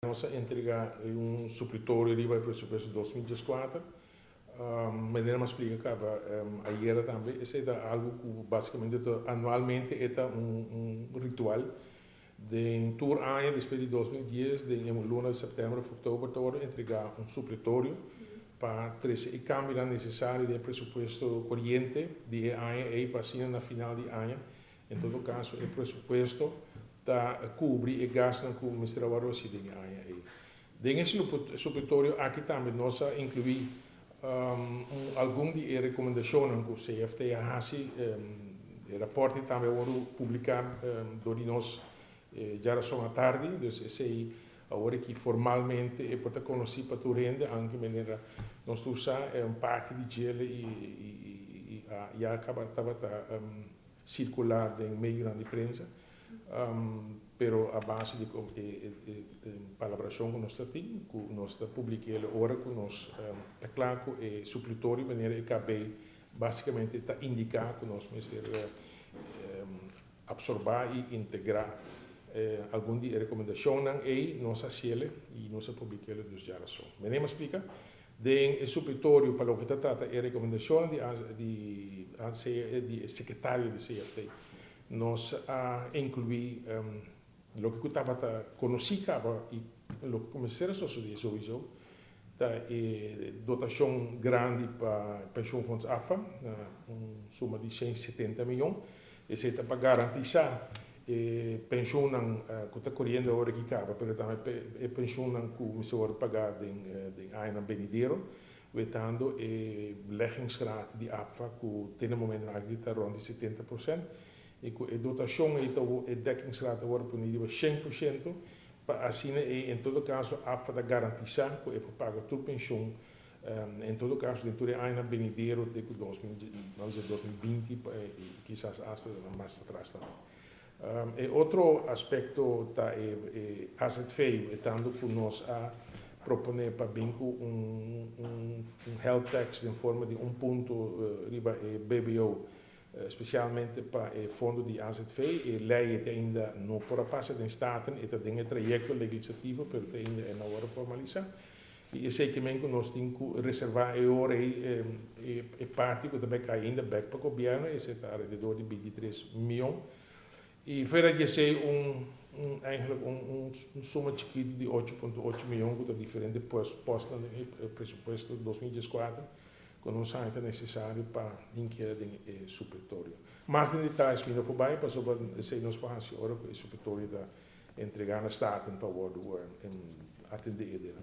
Vamos a entregar un supplitorio arriba al presupuesto 2014. Me explicaba ayer también, es algo que básicamente anualmente es un ritual de un tour año después de 2010, de luna de septiembre, octubre, todo entregar un supletorio para el cambio necesario del presupuesto corriente de año y para la final de año. En todo caso, el presupuesto cubre el gasto que o Mr. Avarosi de año. En esse supletorio aqui também nós incluímos algumas recomendações que o CFT faz. O rapporto também foi publicado por nós já à tarde, então esse agora que formalmente é para conhecer para o rende, anche maneira nós usamos parte de gel e já acaba circular em meio grande prensa. Pero a base de colaboração com nosso time, com nossa publicação agora, com nós, é claro que o supletorio de maneira que basicamente está indicado que nós precisamos absorver e integrar algumas recomendações e nossa ciele e nossa publicação dos geração. Me nem explica? O supletorio para o que trata é recomendação de secretário de CFT. Nós incluímos lo que estava conhecido e lo que começou a suceder sowieso, dotação grande para pensão fundos AFA, suma de 170 milhões, e se para garantizar pensão que está correndo agora que acaba, mas também pensão que o senhor pagar de ano benedero, vetando leggingsgraad de AFA que tem no momento está rond de 70%. A dotação e a dekkingsgraad wordt por nível 100%, para assim, em todo caso, apta a garantizar que é para pagar toda a pensão, em todo caso, dentro do ano venidero, de 2020, e quizás hasta mais atrás também. Outro aspecto é asset fail, estando que nós a proponer para Binco health tax em forma de ponto riba BBO, specialmente para o fundo de AZV, e lei ainda não por passar em Staten, e tem trajecto legislativo, para ainda é na hora formalizar. E sei que nós temos que reservar a e parte que também ainda back para o governo, e está ao redor de 23 milhões. E fora de ser suma chiquita de 8,8 milhões, que é diferente posta no presupuesto de 2014, que não é necessário para inquirir o supletorio. Mais detalhes vindo por baixo, para sobre esse nosso espaço, agora o supletorio está entregando a Staten para o atender ele.